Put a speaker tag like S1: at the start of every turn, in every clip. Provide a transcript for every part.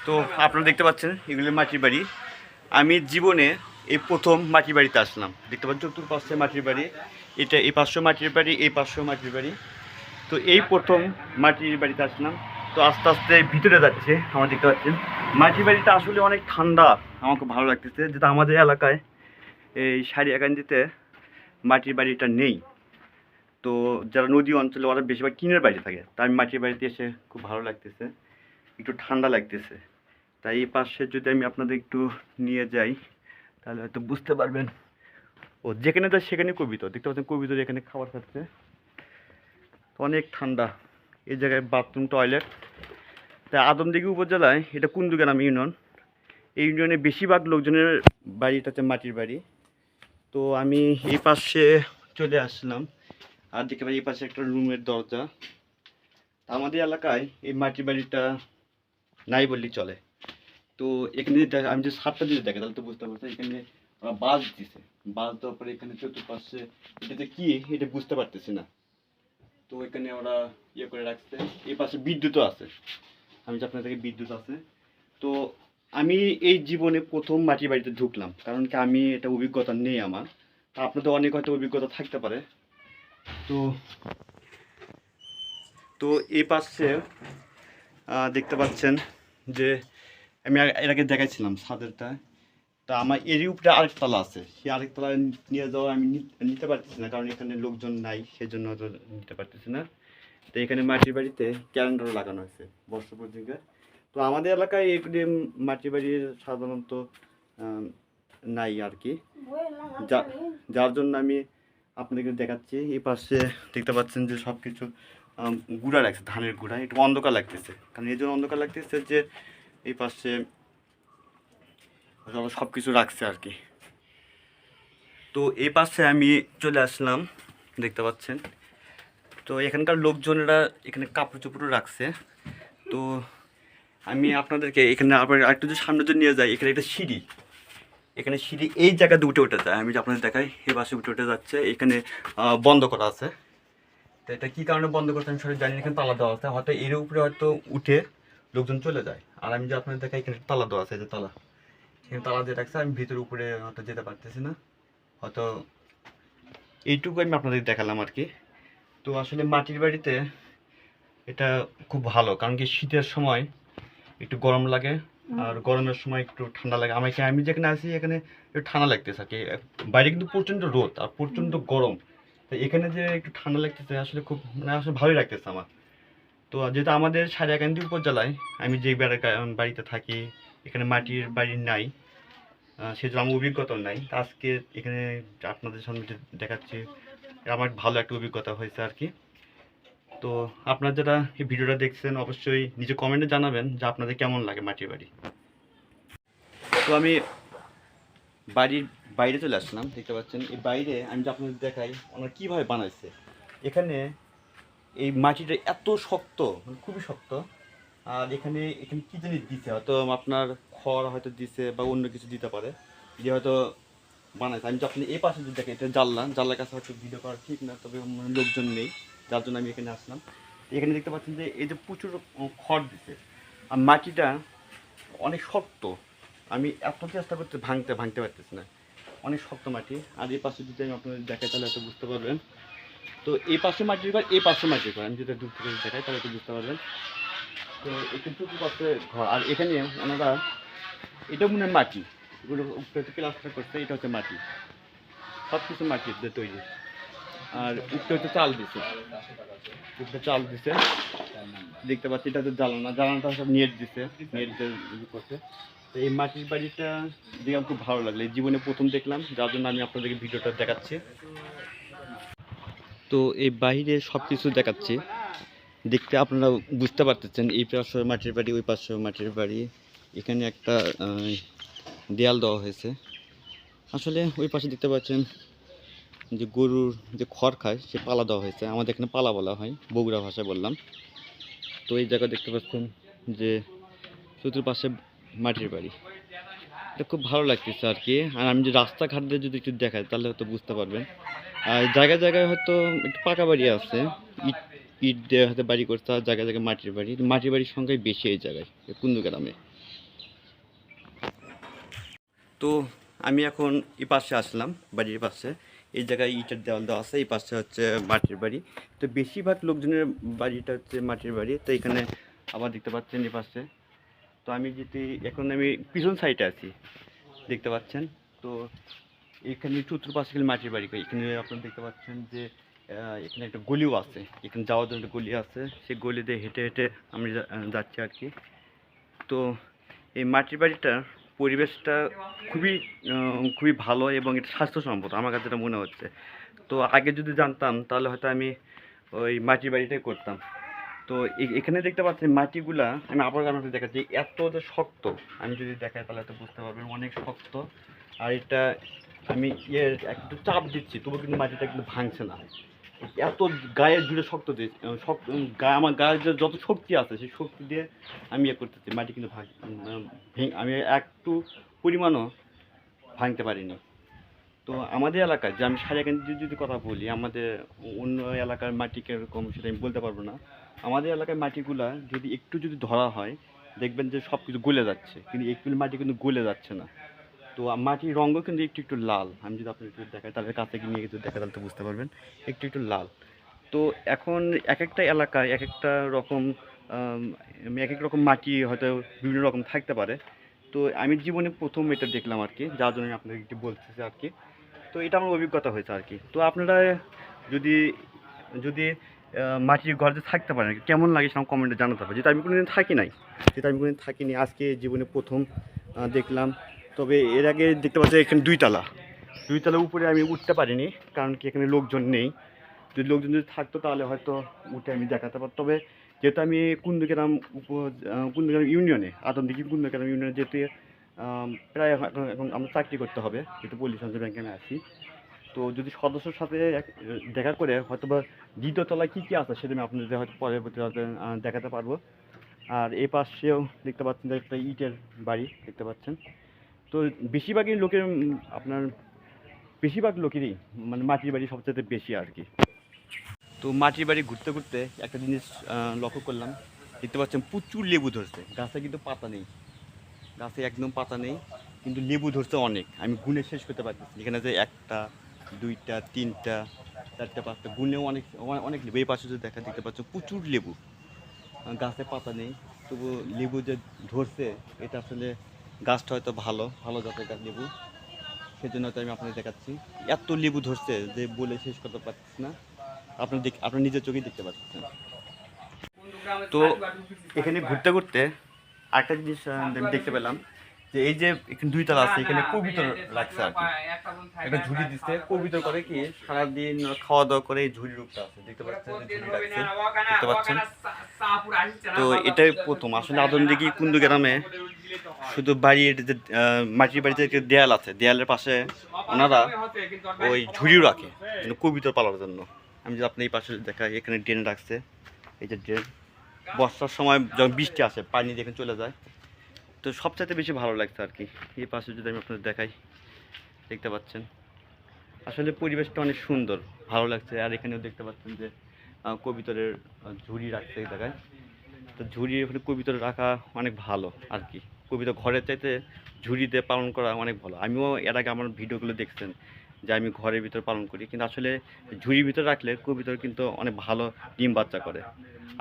S1: তো আপনারা দেখতে পাচ্ছেন এগুলো মাটির বাড়ি। আমি জীবনে এই প্রথম মাটির বাড়িতে আসলাম। দেখতে পাচ্ছেন চতুর্পাশে মাটির বাড়ি, এটা এই পাঁচশো মাটির বাড়ি, এই পাঁচশো মাটির বাড়ি। তো এই প্রথম মাটির বাড়িতে আসলাম। তো আস্তে আস্তে ভিতরে যাচ্ছে। আমার দেখতে পাচ্ছেন মাটির বাড়িটা আসলে অনেক ঠান্ডা, আমাকে ভালো লাগতেছে। যেটা আমাদের এলাকায় এই সারিয়াকান্দিতে মাটির বাড়িটা নেই। তো যারা নদী অঞ্চলে ওরা বেশিরভাগ টিনের বাড়ি থাকে, তাই আমি মাটির বাড়িতে এসে খুব ভালো লাগতেছে, একটু ঠান্ডা লাগতেছে। তাই এই পাশে যদি আমি আপনাদের একটু নিয়ে যাই তাহলে হয়তো বুঝতে পারবেন। ও যেখানে যায় সেখানে কবিতর, দেখতে পাচ্ছেন কবিতর এখানে খাবার খাচ্ছে। অনেক ঠান্ডা। এই জায়গায় বাথরুম, টয়লেট। তাই আদমদীঘি উপজেলায় এটা কুন্দুগ্রাম ইউনিয়ন। এই ইউনিয়নে বেশিরভাগ লোকজনের বাড়িটা হচ্ছে মাটির বাড়ি। তো আমি এই পাশে চলে আসলাম। আর দেখতে পাই এই পাশে একটা রুমের দরজা। আমাদের এলাকায় এই মাটির বাড়িটা নাই বললেই চলে। তো এখানে যদি আমি যে ছাদটা যদি দেখে তাহলে তো বুঝতে পারছি এখানে ওরা বাঁশ দিছে। বাঁশ দেওয়ার পরে এখানে চতুর্পাশে এটাতে কি এটা বুঝতে পারতেছি না। তো এখানে ওরা ইয়ে করে রাখছে। এই পাশে বিদ্যুৎও আছে, আমি যে আপনাদেরকে বিদ্যুৎ আছে। তো আমি এই জীবনে প্রথম মাটির বাড়িতে ঢুকলাম, কারণ কি আমি এটা অভিজ্ঞতা নেই আমার। তা আপনাদের অনেক হয়তো অভিজ্ঞতা থাকতে পারে। তো তো এই পাশে দেখতে পাচ্ছেন যে আমি এর আগে দেখাইছিলাম ছাদেরটা। তা আমার এরই উপরে আরেক তলা আছে, সেই আরেক তলা নিয়ে যাওয়া আমি নিতে পারতেছি না, কারণ এখানে লোকজন নাই, সেজন্য হয়তো নিতে পারতেছি না। তো এখানে মাটির বাড়িতে ক্যালেন্ডার লাগানো আছে বর্ষ পত্রিকা। তো আমাদের এলাকায় এগুলি মাটির বাড়ির সাধারণত নাই আর কি। যার জন্য আমি আপনাদেরকে দেখাচ্ছি। এই পাশে দেখতে পাচ্ছেন যে সব কিছু গুঁড়া রাখছে, ধানের গুঁড়া। একটু অন্ধকার লাগতেছে, কারণ এই জন্য অন্ধকার লাগতেছে যে এই পাশে সব কিছু রাখছে আর কি। তো এই পাশে আমি চলে আসলাম, দেখতে পাচ্ছেন। তো এখানকার লোকজনেরা এখানে কাপড় চোপড়ও রাখছে। তো আমি আপনাদেরকে এখানে আবার একটু যে সামনে যদি নিয়ে যাই, এখানে একটা সিঁড়ি, এখানে সিঁড়ি এই জায়গাতে উঠে যায়। আমি যে আপনাদের দেখাই এই পাশে উঠে যাচ্ছে, এখানে বন্ধ করা আছে। তো এটা কী কারণে বন্ধ করতে আমি সবাই জানি না, এখানে তালা দেওয়া আছে। হয়তো এর উপরে হয়তো উঠে লোকজন চলে যায়। আর আমি যে আপনাদের দেখাই এখানে তালা দেওয়া আছে, যে তালা, এখানে তালা দিয়ে রাখছে। আমি ভিতরে উপরে হয়তো যেতে পারতেছি না, হয়তো এইটুকু আমি আপনাদের দেখালাম আর কি। তো আসলে মাটির বাড়িতে এটা খুব ভালো, কারণ কি শীতের সময় একটু গরম লাগে, আর গরমের সময় একটু ঠান্ডা লাগে। আমি যেখানে আছি এখানে একটু ঠান্ডা লাগতেছে আর কি। বাইরে কিন্তু প্রচণ্ড রোদ আর প্রচণ্ড গরম, তো এখানে যে একটু ঠান্ডা লাগতেছে আসলে খুব, মানে আসলে ভালোই লাগতেছে আমার। তো যেহেতু আমাদের সারিয়াকান্দি উপজেলায় আমি যে বাড়িতে থাকি এখানে মাটির বাড়ি নাই, সেজন্য আমার অভিজ্ঞতা নাই। আজকে এখানে আপনাদের সামনে দেখাচ্ছি, আমার ভালো একটা অভিজ্ঞতা হয়েছে আর কি। তো আপনারা যারা এই ভিডিওটা দেখছেন অবশ্যই নিচে কমেন্টে জানাবেন যে আপনাদের কেমন লাগে মাটির বাড়ি। তো আমি বাড়ির বাইরে চলে আসলাম, দেখতে পাচ্ছেন এই বাইরে আমি যে আপনাদের দেখাই ওনারা কীভাবে বানাইছে। এখানে এই মাটিটা এত শক্ত, মানে খুবই শক্ত। আর এখানে এখানে কী জিনিস দিছে, হয়তো আপনার খড় হয়তো দিছে বা অন্য কিছু দিতে পারে, দিয়ে হয়তো বানাইছে। আমি যখন এই পাশে যদি দেখেন এটা জানলার কাছে হয়তো ভিডিও করা ঠিক না, তবে লোকজন নেই যার জন্য আমি এখানে আসলাম। এখানে দেখতে পাচ্ছেন যে এই যে প্রচুর খড় দিছে, আর মাটিটা অনেক শক্ত। আমি এত চেষ্টা করতে ভাঙতে পারতেছি না, অনেক শক্ত মাটি। আর এই পাশে যদি আমি আপনাদের দেখাই তাহলে হয়তো বুঝতে পারবেন। তো এই পাশে মাটির ঘর, এই পাশে মাটির ঘর, আমি যদি দূর থেকে দেখাই তাহলে তো বুঝতে পারবেন। তো একটু পাশে ঘর, আর এখানে ওনারা এটা মনে হয় মাটি, এগুলো উপরে প্লাস্টার করছে, এটা হচ্ছে মাটি, সব কিছু মাটির দিয়ে তৈরি। আর উপরে হচ্ছে চাল দিছে, উপরে চাল দিছে দেখতে পাচ্ছি। এটা তো জ্বালানাটা সব নেট দিছে, নেট দিয়ে করছে। তো এই মাটির বাড়িটা দেখে আমার খুব ভালো লাগলো, এই জীবনে প্রথম দেখলাম, যার জন্য আমি আপনাদেরকে ভিডিওটা দেখাচ্ছি। তো এই বাইরে সব কিছু দেখাচ্ছি, দেখতে আপনারা বুঝতে পারতেছেন এই পাশে মাটির বাড়ি, ওই পাশে মাটির বাড়ি। এখানে একটা দেয়াল দেওয়া হয়েছে। আসলে ওই পাশে দেখতে পাচ্ছেন যে গরুর যে খড় খায় সে পালা দেওয়া হয়েছে, আমাদের এখানে পালা বলা হয়, বগুড়া ভাষায় বললাম। তো এই জায়গা দেখতে পাচ্ছেন যে চতুর্পাশে মাটির বাড়ি, এটা খুব ভালো লাগতেছে আর কি। আর আমি যে রাস্তাঘাট দিয়ে যদি একটু দেখাই তাহলে হয়তো বুঝতে পারবেন। আর জায়গায় জায়গায় হয়তো একটু পাকা বাড়ি আছে, ইট ইট দিয়ে হয়তো বাড়ি করতে, আর জায়গায় জায়গায় মাটির বাড়ি। মাটির বাড়ির সংখ্যাই বেশি এই জায়গায় কুন্দুগ্রামে। তো আমি এখন এই পাশে আসলাম, বাড়ির পাশে। এই জায়গায় ইটের দেওয়াল দেওয়া আছে, এই পাশে হচ্ছে মাটির বাড়ি। তো বেশিরভাগ লোকজনের বাড়িটা হচ্ছে মাটির বাড়ি। তো এখানে আবার দেখতে পাচ্ছেন এই পাশে। তো আমি যদি এখন আমি পিছন সাইডে আছি, দেখতে পাচ্ছেন। তো এখানে চতুর্পাশে খালি মাটির বাড়ি। এখানে আপনারা দেখতে পাচ্ছেন যে এখানে একটা গলিও আছে, এখানে যাওয়ার জন্য একটা গলি আছে। সেই গলি দিয়ে হেঁটে হেঁটে আমি যাচ্ছি আর কি। তো এই মাটির বাড়িটার পরিবেশটা খুবই খুবই ভালো এবং এটা স্বাস্থ্যসম্মত আমার কাছে যেটা মনে হচ্ছে। তো আগে যদি জানতাম তাহলে হয়তো আমি ওই মাটির বাড়িটাই করতাম। তো এখানে দেখতে পাচ্ছেন মাটিগুলা, আমি আবার আপনাদের দেখাচ্ছি, এত যে শক্ত, আমি যদি দেখাই তাহলে তো বুঝতে পারবেন অনেক শক্ত। আর এটা আমি একটু চাপ দিচ্ছি তবু কিন্তু মাটিটা কিন্তু ভাঙছে না। এত গায়ের জুড়ে শক্ত দিয়ে শক্ত গায়ে, আমার গায়ের যে যত শক্তি আছে সেই শক্তি দিয়ে আমি করতেছি, মাটি কিন্তু আমি একটু পরিমাণও ভাঙতে পারিনি। তো আমাদের এলাকায় যে আমি সারিয়াকান্দির যদি কথা বলি, আমাদের অন্য এলাকার মাটি কীরকম সেটা আমি বলতে পারবো না। আমাদের এলাকার মাটিগুলা যদি একটু যদি ধরা হয় দেখবেন যে সব কিছু গলে যাচ্ছে, কিন্তু এইগুলো মাটি কিন্তু গলে যাচ্ছে না। তো মাটির রঙও কিন্তু একটু একটু লাল। আমি যদি আপনার একটু দেখাই, তাদের কাছে নিয়ে যদি দেখা তাহলে তো বুঝতে পারবেন একটু একটু লাল। তো এখন এক একটা এলাকায় এক একটা রকম এক এক রকম মাটি হয়তো বিভিন্ন রকম থাকতে পারে। তো আমি জীবনে প্রথম এটা দেখলাম আর কি, যার জন্য আমি আপনাকে একটু বলতেছি আর কি। তো এটা আমার অভিজ্ঞতা হয়েছে আর কি। তো আপনারা যদি যদি মাটির ঘরে থাকতে পারেন কেমন লাগে সেটা কমেন্টে জানাতে হবে। যেটা আমি কোনোদিন থাকি নাই, যেটা আমি কোনোদিন থাকিনি, আজকে জীবনে প্রথম দেখলাম। তবে এর আগে দেখতে পাচ্ছি এখানে দুই তলা উপরে আমি উঠতে পারিনি, কারণ কি এখানে লোকজন নেই। যদি লোকজন যদি থাকতো তাহলে হয়তো উঠে আমি দেখাতে পারতাম। তবে যেহেতু আমি কুন্দগ্রাম কুন্দগ্রাম ইউনিয়নে, আদমদিঘি কুন্দগ্রাম ইউনিয়নে যেহেতু প্রায় এখন আমার চাকরি করতে হবে, যেহেতু পল্লী সঞ্চয় ব্যাংকে আমি আছি। তো যদি সদস্যর সাথে দেখা করে হয়তো বা দ্বিতীয় তলায় কী কী আছে সেটা আমি আপনাদের হয়তো পরবর্তীতে দেখাতে পারবো। আর এই পাশেও দেখতে পাচ্ছেন যে একটা ইটের বাড়ি দেখতে পাচ্ছেন। তো বেশিরভাগই লোকের আপনার বেশিরভাগ লোকেরই মানে মাটির বাড়ি সবচেয়ে বেশি আর কি। তো মাটির বাড়ি ঘুরতে ঘুরতে একটা জিনিস লক্ষ্য করলাম, দেখতে পাচ্ছেন প্রচুর লেবু ধরছে গাছে, কিন্তু পাতা নেই, গাছে একদম পাতা নেই, কিন্তু লেবু ধরছে অনেক। আমি গুনে শেষ করতে পারতেছি এখানে যে একটা দুইটা তিনটা চারটা পাঁচটা, গুনেও অনেক অনেক লেবু। এই পাশে যদি দেখতে পাচ্ছ প্রচুর লেবু, গাছে পাতা নেই তবু লেবু যে ধরছে এটা আসলে গাছটা হয়তো ভালো ভালো জাতের গাছ লেবু, সেজন্য হয়তো আমি আপনাদের দেখাচ্ছি। এত লেবু ধরছে যে বলে শেষ করতে পারছি না, আপনার নিজের চোখেই দেখতে পাচ্ছেন। তো এখানে ঘুরতে ঘুরতে আরেকটা জিনিস আমি দেখতে পেলাম যে এই যে এখানে দুই তলা আছে, এখানে কবিতর রাখছে আর কি, একটা ঝুড়ি দিচ্ছে। কবিতর করে কি সারাদিন খাওয়া দাওয়া করে এই ঝুড়ির উপরে আছে, দেখতে পাচ্ছেন ঝুড়ি রাখছে, দেখতে পাচ্ছেন। তো এটাই প্রথম আসলে আদমদিঘি কুন্দগ্রামে শুধু বাড়ির যে মাটির বাড়িতে যে দেয়াল আছে, দেয়ালের পাশে ওনারা ওই ঝুড়িও রাখে কবিতর পালার জন্য। আমি যদি আপনি এই পাশে দেখাই, এখানে ড্রেন রাখছে, এই যে ড্রেন, বর্ষার সময় যখন বৃষ্টি আসে পানি দিয়ে চলে যায়। তো সবচাইতে বেশি ভালো লাগছে আর কি। এই পাশে যদি আমি আপনাদের দেখাই, দেখতে পাচ্ছেন আসলে পরিবেশটা অনেক সুন্দর, ভালো লাগছে। আর এখানেও দেখতে পাচ্ছেন যে কবিতরের ঝুড়ি রাখছে এই জায়গায়। তো ঝুড়ি এখানে কবিতর রাখা অনেক ভালো আর কি। কবিতর ঘরের চাইতে ঝুড়িতে পালন করা অনেক ভালো। আমিও এর আগে আমার ভিডিওগুলো দেখছেন যে আমি ঘরের ভিতর পালন করি, কিন্তু আসলে ঝুড়ির ভিতর রাখলে কবিতর কিন্তু অনেক ভালো ডিম বাচ্চা করে।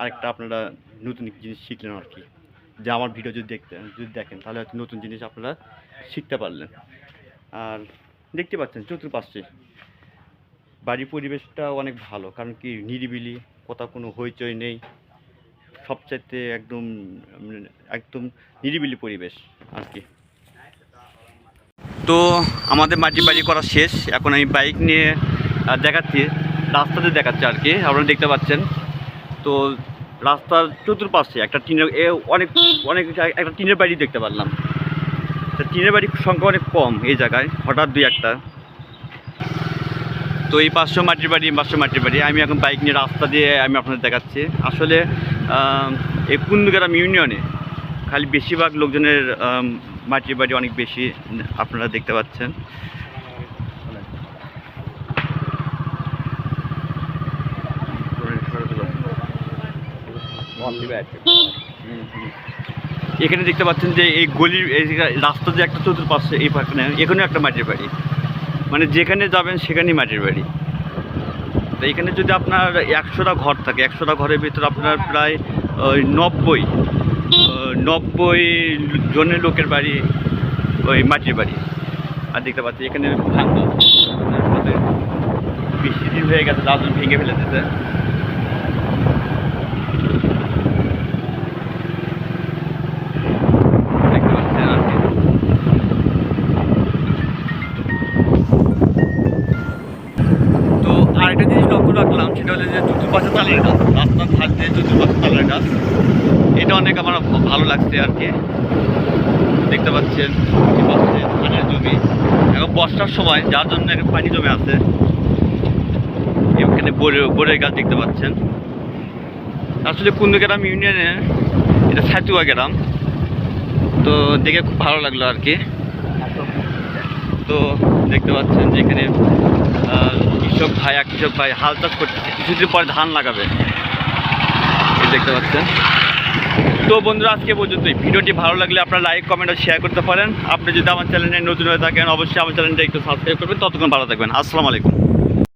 S1: আরেকটা আপনারা নতুন জিনিস শিখলেন আর কি, যে আমার ভিডিও যদি দেখেন তাহলে হয়তো নতুন জিনিস আপনারা শিখতে পারলেন। আর দেখতে পাচ্ছেন চতুর্পাশে বাড়ির পরিবেশটা অনেক ভালো, কারণ কি নিরিবিলি, কোথাও কোনো হইচই নেই, সবচাইতে একদম একদম নিরিবিলি পরিবেশ আর কি। তো আমাদের মাটির বাড়ি করা শেষ, এখন আমি বাইক নিয়ে দেখাচ্ছি, রাস্তাতে দেখাচ্ছি আর কি, আপনারা দেখতে পাচ্ছেন। তো রাস্তার চতুর্পাশে একটা টিনের অনেক অনেক একটা টিনের বাড়ি দেখতে পারলাম। তো টিনের বাড়ির সংখ্যা অনেক কম এই জায়গায়, হঠাৎ দুই একটা। তো এই পাঁচশো মাটির বাড়ি আমি এখন বাইক নিয়ে রাস্তা দিয়ে আমি আপনাদের দেখাচ্ছি। আসলে এই কুন্দগ্রাম ইউনিয়নে খালি বেশিরভাগ লোকজনের মাটির বাড়ি অনেক বেশি, আপনারা দেখতে পাচ্ছেন। এখানে দেখতে পাচ্ছেন যে এই গলির এই রাস্তা যে একটা চতুর্পাশে এই পাশে এখানেও একটা মাটির বাড়ি, মানে যেখানে যাবেন সেখানেই মাটির বাড়ি। তো এখানে যদি আপনার 100টা ঘর থাকে, 100টা ঘরের ভিতরে আপনার প্রায় 90 জনের লোকের বাড়ি ওই মাটির বাড়ি। আর দেখতে পাচ্ছি এখানে ভাঙা বৃষ্টি দিন হয়ে গেছে, তার জন্য ভেঙে ফেলে দিতে। দেখতে পাচ্ছেন আর কি। তো আরেকটা জিনিস লক্ষ্য রাখলাম, সেটা হলো যে চতুর্পাশে তালের গাছ, রাস্তার ধার দিয়ে চতুর্পাশে তালের গাছ, এটা অনেক আমার ভালো লাগছে আর কি। দেখতে পাচ্ছেন ধানের জমি, এখন বর্ষার সময় যার জন্য এখানে পানি জমে আছে। এখানে বরের গাছ দেখতে পাচ্ছেন। আসলে কুন্দগ্রাম ইউনিয়নে এটা ছাতুয়া গ্রাম, তো দেখে খুব ভালো লাগলো আর কি। তো দেখতে পাচ্ছেন যে এখানে কৃষক ভাই হাল চাষ করতেছে, কিছুদিন পরে ধান লাগাবে, দেখতে পাচ্ছেন। তো বন্ধুরা আজকে পর্যন্তই। ভিডিওটি ভালো লাগলে আপনারা লাইক কমেন্ট আর শেয়ার করতে পারেন। আপনি যদি আমার চ্যানেলে নতুন হয়ে থাকেন অবশ্যই আমার চ্যানেলটা একটু সাবস্ক্রাইব করবেন। ততক্ষণ ভালো থাকবেন। আসসালামু আলাইকুম।